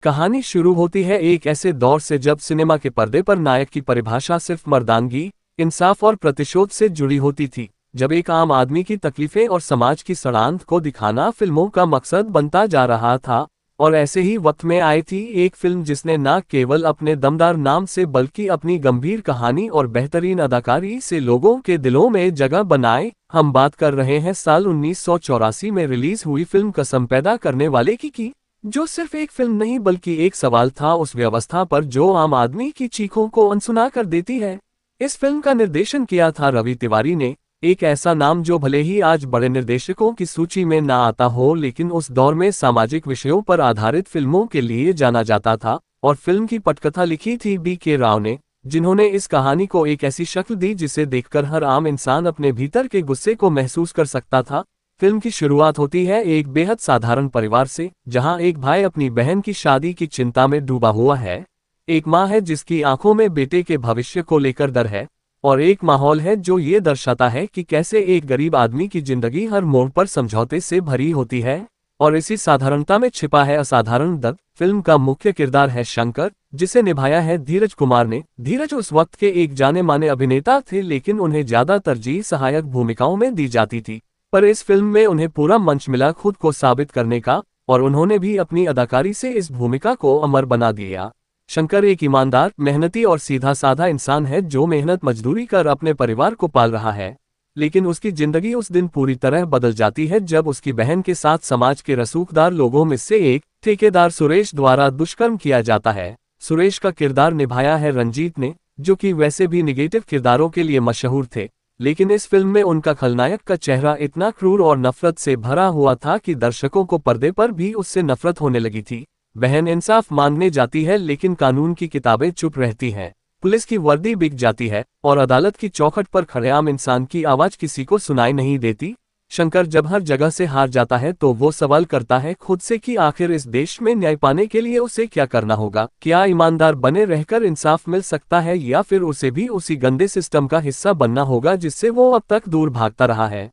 कहानी शुरू होती है एक ऐसे दौर से जब सिनेमा के पर्दे पर नायक की परिभाषा सिर्फ मर्दानगी, इंसाफ और प्रतिशोध से जुड़ी होती थी। जब एक आम आदमी की तकलीफें और समाज की सड़ांध को दिखाना फिल्मों का मकसद बनता जा रहा था। और ऐसे ही वक्त में आई थी एक फिल्म जिसने न केवल अपने दमदार नाम से बल्कि अपनी गंभीर कहानी और बेहतरीन अदाकारी से लोगों के दिलों में जगह बनाए। हम बात कर रहे हैं साल 1984 में रिलीज हुई फिल्म कसम पैदा करने वाले की जो सिर्फ एक फिल्म नहीं बल्कि एक सवाल था उस व्यवस्था पर जो आम आदमी की चीखों को अनसुना कर देती है। इस फिल्म का निर्देशन किया था रवि तिवारी ने, एक ऐसा नाम जो भले ही आज बड़े निर्देशकों की सूची में ना आता हो लेकिन उस दौर में सामाजिक विषयों पर आधारित फिल्मों के लिए जाना जाता था। और फिल्म की पटकथा लिखी थी B.K. राव ने, जिन्होंने इस कहानी को एक ऐसी शक्ल दी जिसे देखकर हर आम इंसान अपने भीतर के गुस्से को महसूस कर सकता था। फिल्म की शुरुआत होती है एक बेहद साधारण परिवार से, जहां एक भाई अपनी बहन की शादी की चिंता में डूबा हुआ है, एक माँ है जिसकी आंखों में बेटे के भविष्य को लेकर डर है, और एक माहौल है जो ये दर्शाता है कि कैसे एक गरीब आदमी की जिंदगी हर मोड़ पर समझौते से भरी होती है। और इसी साधारणता में छिपा है असाधारण दर्द। फिल्म का मुख्य किरदार है शंकर, जिसे निभाया है धीरज कुमार ने। धीरज उस वक्त के एक जाने माने अभिनेता थे लेकिन उन्हें ज्यादा तरजीह सहायक भूमिकाओं में दी जाती थी, पर इस फिल्म में उन्हें पूरा मंच मिला खुद को साबित करने का, और उन्होंने भी अपनी अदाकारी से इस भूमिका को अमर बना दिया। शंकर एक ईमानदार, मेहनती और सीधा साधा इंसान है जो मेहनत मजदूरी कर अपने परिवार को पाल रहा है। लेकिन उसकी जिंदगी उस दिन पूरी तरह बदल जाती है जब उसकी बहन के साथ समाज के रसूखदार लोगों में से एक ठेकेदार सुरेश द्वारा दुष्कर्म किया जाता है। सुरेश का किरदार निभाया है रंजीत ने, जो कि वैसे भी निगेटिव किरदारों के लिए मशहूर थे, लेकिन इस फिल्म में उनका खलनायक का चेहरा इतना क्रूर और नफरत से भरा हुआ था कि दर्शकों को पर्दे पर भी उससे नफरत होने लगी थी। बहन इंसाफ मांगने जाती है लेकिन कानून की किताबें चुप रहती हैं, पुलिस की वर्दी बिक जाती है और अदालत की चौखट पर खड़े आम इंसान की आवाज किसी को सुनाई नहीं देती। शंकर जब हर जगह से हार जाता है तो वो सवाल करता है खुद से कि आखिर इस देश में न्याय पाने के लिए उसे क्या करना होगा। क्या ईमानदार बने रहकर इंसाफ मिल सकता है या फिर उसे भी उसी गंदे सिस्टम का हिस्सा बनना होगा जिससे वो अब तक दूर भागता रहा है।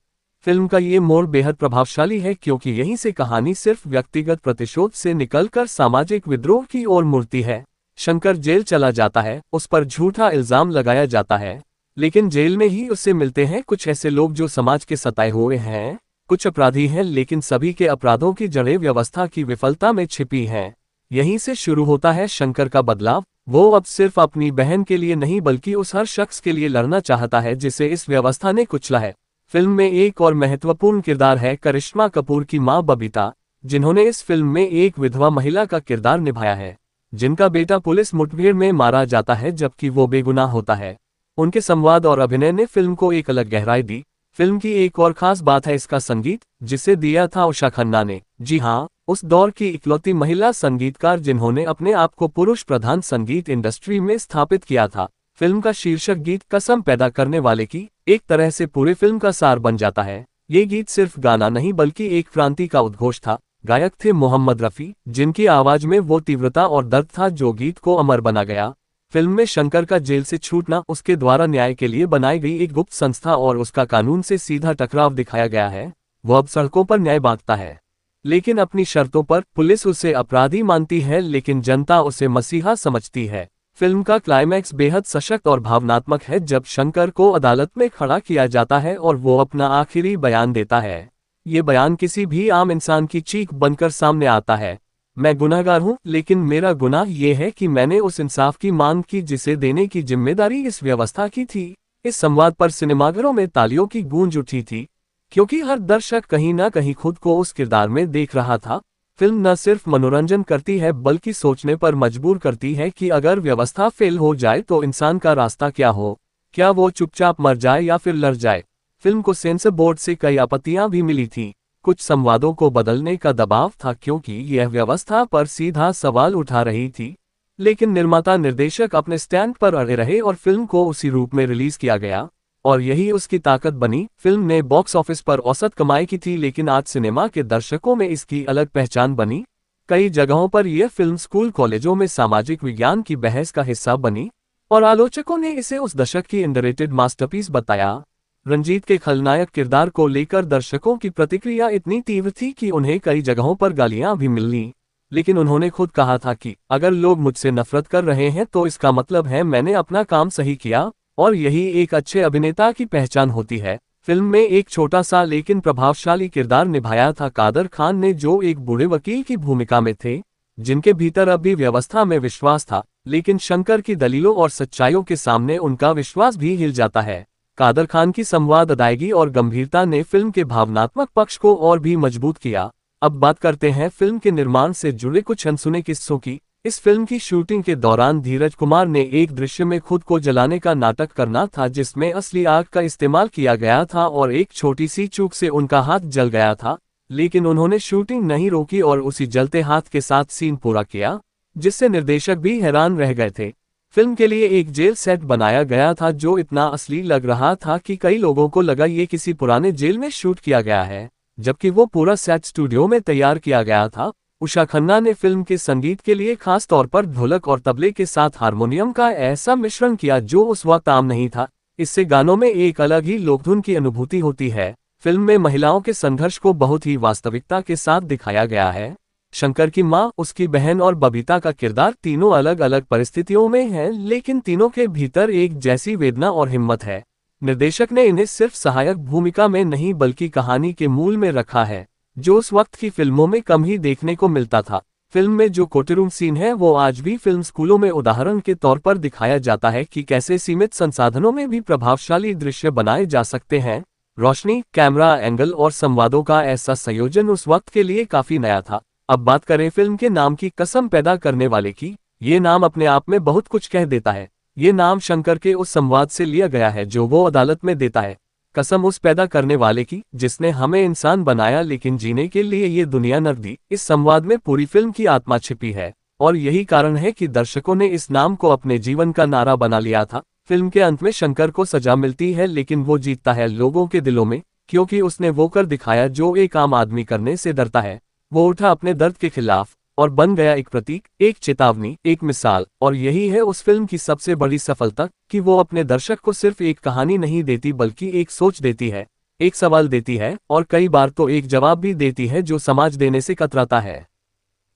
फिल्म का ये मोड़ बेहद प्रभावशाली है क्योंकि यहीं से कहानी सिर्फ व्यक्तिगत प्रतिशोध से निकलकर सामाजिक विद्रोह की ओर मुड़ती है। शंकर जेल चला जाता है, उस पर झूठा इल्जाम लगाया जाता है, लेकिन जेल में ही उससे मिलते हैं कुछ ऐसे लोग जो समाज के सताए हुए हैं। कुछ अपराधी हैं लेकिन सभी के अपराधों की जड़ें व्यवस्था की विफलता में छिपी हैं। यहीं से शुरू होता है शंकर का बदलाव। वो अब सिर्फ अपनी बहन के लिए नहीं बल्कि उस हर शख्स के लिए लड़ना चाहता है जिसे इस व्यवस्था ने कुचला है। फिल्म में एक और महत्वपूर्ण किरदार है करिश्मा कपूर की मां बबीता, जिन्होंने इस फिल्म में एक विधवा महिला का किरदार निभाया है, जिनका बेटा पुलिस मुठभेड़ में मारा जाता है जबकि वो बेगुनाह होता है। उनके संवाद और अभिनय ने फिल्म को एक अलग गहराई दी। फिल्म की एक और खास बात है इसका संगीत, जिसे दिया था उषा खन्ना ने। जी हाँ, उस दौर की इकलौती महिला संगीतकार जिन्होंने अपने आप को पुरुष प्रधान संगीत इंडस्ट्री में स्थापित किया था। फिल्म का शीर्षक गीत कसम पैदा करने वाले की एक तरह से पूरे फिल्म का सार बन जाता है। ये गीत सिर्फ गाना नहीं बल्कि एक क्रांति का उद्घोष था। गायक थे मोहम्मद रफ़ी, जिनकी आवाज में वो तीव्रता और दर्द था जो गीत को अमर बना गया। फिल्म में शंकर का जेल से छूटना, उसके द्वारा न्याय के लिए बनाई गई एक गुप्त संस्था और उसका कानून से सीधा टकराव दिखाया गया है। वो अब सड़कों पर न्याय बांटता है, लेकिन अपनी शर्तों पर। पुलिस उसे अपराधी मानती है लेकिन जनता उसे मसीहा समझती है। फिल्म का क्लाइमैक्स बेहद सशक्त और भावनात्मक है जब शंकर को अदालत में खड़ा किया जाता है और वो अपना आखिरी बयान देता है। ये बयान किसी भी आम इंसान की चीख बनकर सामने आता है, मैं गुनहगार हूँ लेकिन मेरा गुनाह ये है कि मैंने उस इंसाफ की मांग की जिसे देने की जिम्मेदारी इस व्यवस्था की थी। इस संवाद पर सिनेमाघरों में तालियों की गूंज उठी थी, क्योंकि हर दर्शक कहीं ना कहीं खुद को उस किरदार में देख रहा था। फिल्म न सिर्फ मनोरंजन करती है बल्कि सोचने पर मजबूर करती है कि अगर व्यवस्था फेल हो जाए तो इंसान का रास्ता क्या हो। क्या वो चुपचाप मर जाए या फिर लड़ जाए। फिल्म को सेंसर बोर्ड से कई आपत्तियां भी मिली थी। कुछ संवादों को बदलने का दबाव था क्योंकि यह व्यवस्था पर सीधा सवाल उठा रही थी, लेकिन निर्माता निर्देशक अपने स्टैंड पर अड़े रहे और फिल्म को उसी रूप में रिलीज किया गया, और यही उसकी ताकत बनी। फिल्म ने बॉक्स ऑफिस पर औसत कमाई की थी लेकिन आज सिनेमा के दर्शकों में इसकी अलग पहचान बनी। कई जगहों पर यह फिल्म स्कूल कॉलेजों में सामाजिक विज्ञान की बहस का हिस्सा बनी और आलोचकों ने इसे उस दशक की अंडररेटेड मास्टरपीस बताया। रंजीत के खलनायक किरदार को लेकर दर्शकों की प्रतिक्रिया इतनी तीव्र थी कि उन्हें कई जगहों पर गालियां भी मिली। लेकिन उन्होंने खुद कहा था कि अगर लोग मुझसे नफरत कर रहे हैं तो इसका मतलब है मैंने अपना काम सही किया, और यही एक अच्छे अभिनेता की पहचान होती है। फिल्म में एक छोटा सा लेकिन प्रभावशाली किरदार निभाया था कादर खान ने, जो एक बूढ़े वकील की भूमिका में थे, जिनके भीतर अब भी व्यवस्था में विश्वास था, लेकिन शंकर की दलीलों और सच्चाइयों के सामने उनका विश्वास भी हिल जाता है। कादर खान की संवाद अदायगी और गंभीरता ने फिल्म के भावनात्मक पक्ष को और भी मजबूत किया। अब बात करते हैं फिल्म के निर्माण से जुड़े कुछ अनसुने किस्सों की। इस फिल्म की शूटिंग के दौरान धीरज कुमार ने एक दृश्य में खुद को जलाने का नाटक करना था, जिसमें असली आग का इस्तेमाल किया गया था और एक छोटी सी चूक से उनका हाथ जल गया था, लेकिन उन्होंने शूटिंग नहीं रोकी और उसी जलते हाथ के साथ सीन पूरा किया, जिससे निर्देशक भी हैरान रह गए थे। फिल्म के लिए एक जेल सेट बनाया गया था जो इतना असली लग रहा था कि कई लोगों को लगा ये किसी पुराने जेल में शूट किया गया है, जबकि वो पूरा सेट स्टूडियो में तैयार किया गया था। उषा खन्ना ने फिल्म के संगीत के लिए खास तौर पर ढोलक और तबले के साथ हारमोनियम का ऐसा मिश्रण किया जो उस वक्त आम नहीं था। इससे गानों में एक अलग ही लोकधुन की अनुभूति होती है। फिल्म में महिलाओं के संघर्ष को बहुत ही वास्तविकता के साथ दिखाया गया है। शंकर की मां, उसकी बहन और बबीता का किरदार तीनों अलग अलग परिस्थितियों में हैं, लेकिन तीनों के भीतर एक जैसी वेदना और हिम्मत है। निर्देशक ने इन्हें सिर्फ सहायक भूमिका में नहीं बल्कि कहानी के मूल में रखा है, जो उस वक्त की फिल्मों में कम ही देखने को मिलता था। फिल्म में जो कोर्टरूम सीन है वो आज भी फिल्म स्कूलों में उदाहरण के तौर पर दिखाया जाता है कि कैसे सीमित संसाधनों में भी प्रभावशाली दृश्य बनाए जा सकते हैं। रोशनी, कैमरा एंगल और संवादों का ऐसा संयोजन उस वक्त के लिए काफी नया था। अब बात करें फिल्म के नाम की, कसम पैदा करने वाले की। ये नाम अपने आप में बहुत कुछ कह देता है। ये नाम शंकर के उस संवाद से लिया गया है जो वो अदालत में देता है। कसम उस पैदा करने वाले की जिसने हमें इंसान बनाया लेकिन जीने के लिए ये दुनिया न दी। इस संवाद में पूरी फिल्म की आत्मा छिपी है और यही कारण है कि दर्शकों ने इस नाम को अपने जीवन का नारा बना लिया था। फिल्म के अंत में शंकर को सजा मिलती है, लेकिन वो जीतता है लोगों के दिलों में, क्योंकि उसने वो कर दिखाया जो एक आम आदमी करने से डरता है। वो उठा अपने दर्द के खिलाफ और बन गया एक प्रतीक, एक चेतावनी, एक मिसाल। और यही है उस फिल्म की सबसे बड़ी सफलता कि वो अपने दर्शक को सिर्फ एक कहानी नहीं देती बल्कि एक सोच देती है, एक सवाल देती है और कई बार तो एक जवाब भी देती है जो समाज देने से कतराता है।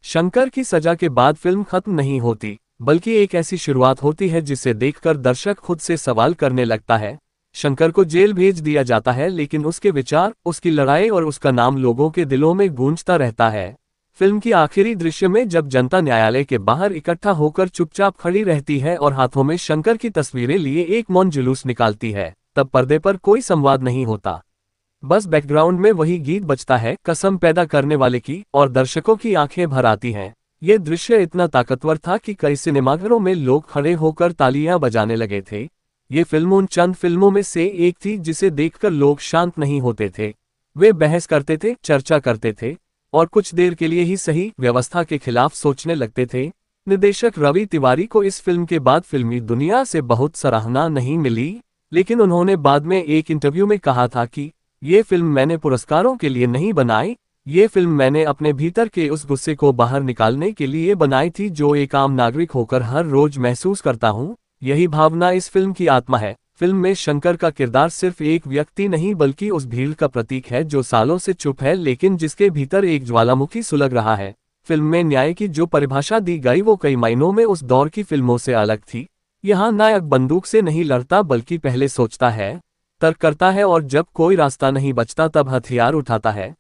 शंकर की सजा के बाद फिल्म खत्म नहीं होती, बल्कि एक ऐसी शुरुआत होती है जिसे देखकर दर्शक खुद से सवाल करने लगता है। शंकर को जेल भेज दिया जाता है, लेकिन उसके विचार, उसकी लड़ाई और उसका नाम लोगों के दिलों में गूंजता रहता है। फिल्म की आखिरी दृश्य में जब जनता न्यायालय के बाहर इकट्ठा होकर चुपचाप खड़ी रहती है और हाथों में शंकर की तस्वीरें लिए एक मौन जुलूस निकालती है, तब पर्दे पर कोई संवाद नहीं होता। बस बैकग्राउंड में वही गीत बजता है, कसम पैदा करने वाले की, और दर्शकों की आंखें भर आती हैं। ये दृश्य इतना ताकतवर था कि कई सिनेमाघरों में लोग खड़े होकर तालियां बजाने लगे थे। ये फिल्म उन चंद फिल्मों में से एक थी जिसे देखकर लोग शांत नहीं होते थे। वे बहस करते थे, चर्चा करते थे और कुछ देर के लिए ही सही व्यवस्था के खिलाफ सोचने लगते थे। निर्देशक रवि तिवारी को इस फिल्म के बाद फिल्मी दुनिया से बहुत सराहना नहीं मिली, लेकिन उन्होंने बाद में एक इंटरव्यू में कहा था कि ये फिल्म मैंने पुरस्कारों के लिए नहीं बनाई, ये फिल्म मैंने अपने भीतर के उस गुस्से को बाहर निकालने के लिए बनाई थी जो एक आम नागरिक होकर हर रोज महसूस करता हूँ। यही भावना इस फिल्म की आत्मा है। फिल्म में शंकर का किरदार सिर्फ एक व्यक्ति नहीं बल्कि उस भीड़ का प्रतीक है जो सालों से चुप है लेकिन जिसके भीतर एक ज्वालामुखी सुलग रहा है। फिल्म में न्याय की जो परिभाषा दी गई वो कई मायनों में उस दौर की फिल्मों से अलग थी। यहाँ नायक बंदूक से नहीं लड़ता बल्कि पहले सोचता है, तर्क करता है और जब कोई रास्ता नहीं बचता तब हथियार उठाता है।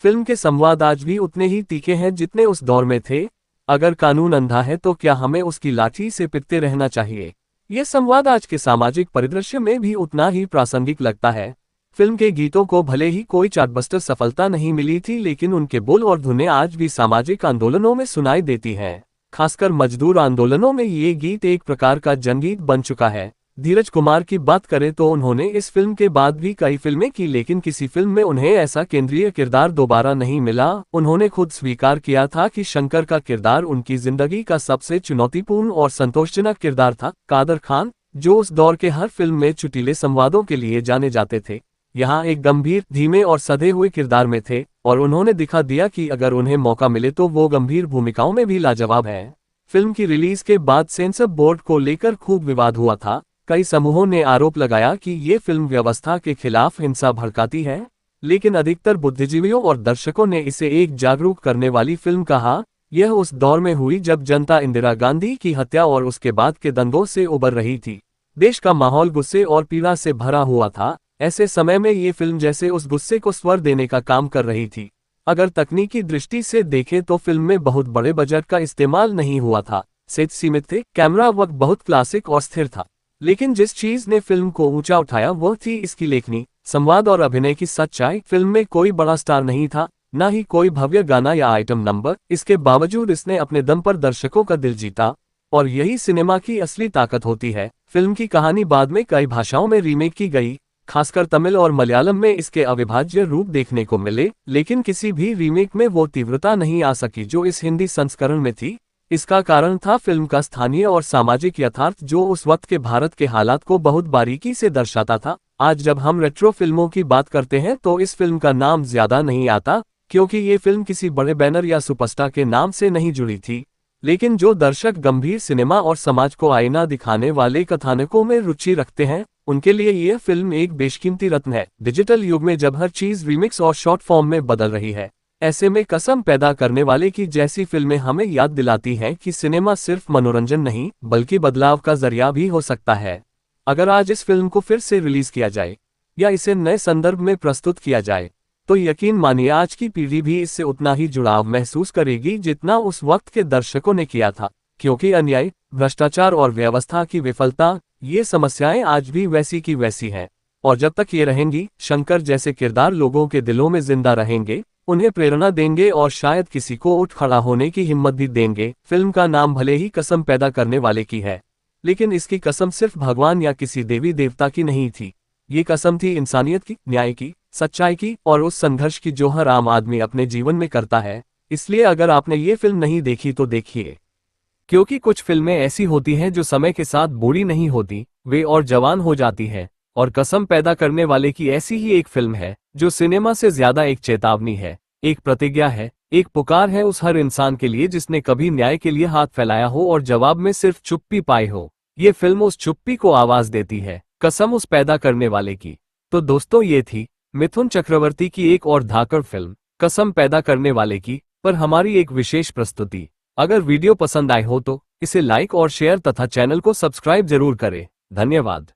फिल्म के संवाद आज भी उतने ही तीखे हैं जितने उस दौर में थे। अगर कानून अंधा है तो क्या हमें उसकी लाठी से पिटते रहना चाहिए? यह संवाद आज के सामाजिक परिदृश्य में भी उतना ही प्रासंगिक लगता है। फिल्म के गीतों को भले ही कोई चार्टबस्टर सफलता नहीं मिली थी, लेकिन उनके बोल और धुनें आज भी सामाजिक आंदोलनों में सुनाई देती हैं। खासकर मजदूर आंदोलनों में ये गीत एक प्रकार का जनगीत बन चुका है। धीरज कुमार की बात करें तो उन्होंने इस फिल्म के बाद भी कई फिल्में की, लेकिन किसी फिल्म में उन्हें ऐसा केंद्रीय किरदार दोबारा नहीं मिला। उन्होंने खुद स्वीकार किया था कि शंकर का किरदार उनकी जिंदगी का सबसे चुनौतीपूर्ण और संतोषजनक किरदार था। कादर खान, जो उस दौर के हर फिल्म में चुटीले संवादों के लिए जाने जाते थे, यहाँ एक गंभीर, धीमे और सधे हुए किरदार में थे और उन्होंने दिखा दिया कि अगर उन्हें मौका मिले तो वो गंभीर भूमिकाओं में भी लाजवाब है। फिल्म की रिलीज के बाद सेंसर बोर्ड को लेकर खूब विवाद हुआ था। कई समूहों ने आरोप लगाया कि ये फिल्म व्यवस्था के खिलाफ हिंसा भड़काती है, लेकिन अधिकतर बुद्धिजीवियों और दर्शकों ने इसे एक जागरूक करने वाली फिल्म कहा। यह उस दौर में हुई जब जनता इंदिरा गांधी की हत्या और उसके बाद के दंगों से उबर रही थी। देश का माहौल गुस्से और पीड़ा से भरा हुआ था। ऐसे समय में ये फिल्म जैसे उस गुस्से को स्वर देने का काम कर रही थी। अगर तकनीकी दृष्टि से देखें तो फिल्म में बहुत बड़े बजट का इस्तेमाल नहीं हुआ था, सेट सीमित थे, कैमरा वर्क बहुत क्लासिक और स्थिर था। लेकिन जिस चीज ने फिल्म को ऊंचा उठाया वह थी इसकी लेखनी, संवाद और अभिनय की सच्चाई। फिल्म में कोई बड़ा स्टार नहीं था, न ही कोई भव्य गाना या आइटम नंबर। इसके बावजूद इसने अपने दम पर दर्शकों का दिल जीता, और यही सिनेमा की असली ताकत होती है। फिल्म की कहानी बाद में कई भाषाओं में रीमेक की गई, खासकर तमिल और मलयालम में इसके अविभाज्य रूप देखने को मिले, लेकिन किसी भी रीमेक में वो तीव्रता नहीं आ सकी जो इस हिंदी संस्करण में थी। इसका कारण था फिल्म का स्थानीय और सामाजिक यथार्थ, जो उस वक्त के भारत के हालात को बहुत बारीकी से दर्शाता था। आज जब हम रेट्रो फिल्मों की बात करते हैं तो इस फिल्म का नाम ज्यादा नहीं आता, क्योंकि ये फिल्म किसी बड़े बैनर या सुपरस्टार के नाम से नहीं जुड़ी थी। लेकिन जो दर्शक गंभीर सिनेमा और समाज को आईना दिखाने वाले कथानकों में रुचि रखते हैं, उनके लिए यह फिल्म एक बेशकीमती रत्न है। डिजिटल युग में जब हर चीज रीमिक्स और शॉर्ट फॉर्म में बदल रही है, ऐसे में कसम पैदा करने वाले की जैसी फिल्में हमें याद दिलाती हैं कि सिनेमा सिर्फ मनोरंजन नहीं बल्कि बदलाव का जरिया भी हो सकता है। अगर आज इस फिल्म को फिर से रिलीज किया जाए या इसे नए संदर्भ में प्रस्तुत किया जाए, तो यकीन मानिए आज की पीढ़ी भी इससे उतना ही जुड़ाव महसूस करेगी जितना उस वक्त के दर्शकों ने किया था। क्योंकि अन्याय, भ्रष्टाचार और व्यवस्था की विफलता, ये समस्याएं आज भी वैसी की वैसी हैं। और जब तक ये रहेंगी, शंकर जैसे किरदार लोगों के दिलों में जिंदा रहेंगे, उन्हें प्रेरणा देंगे और शायद किसी को उठ खड़ा होने की हिम्मत भी देंगे। फिल्म का नाम भले ही कसम पैदा करने वाले की है, लेकिन इसकी कसम सिर्फ भगवान या किसी देवी देवता की नहीं थी। ये कसम थी इंसानियत की, न्याय की, सच्चाई की और उस संघर्ष की जो हर आम आदमी अपने जीवन में करता है। इसलिए अगर आपने ये फिल्म नहीं देखी तो देखिए, क्योंकि कुछ फिल्में ऐसी होती हैं जो समय के साथ बूढ़ी नहीं होती, वे और जवान हो जाती हैं। और कसम पैदा करने वाले की ऐसी ही एक फिल्म है जो सिनेमा से ज्यादा एक चेतावनी है, एक प्रतिज्ञा है, एक पुकार है उस हर इंसान के लिए जिसने कभी न्याय के लिए हाथ फैलाया हो और जवाब में सिर्फ चुप्पी पाई हो। ये फिल्म उस चुप्पी को आवाज देती है, कसम उस पैदा करने वाले की। तो दोस्तों, ये थी मिथुन चक्रवर्ती की एक और धाकड़ फिल्म कसम पैदा करने वाले की पर हमारी एक विशेष प्रस्तुति। अगर वीडियो पसंद आए हो तो इसे लाइक और शेयर तथा चैनल को सब्सक्राइब जरूर करें। धन्यवाद।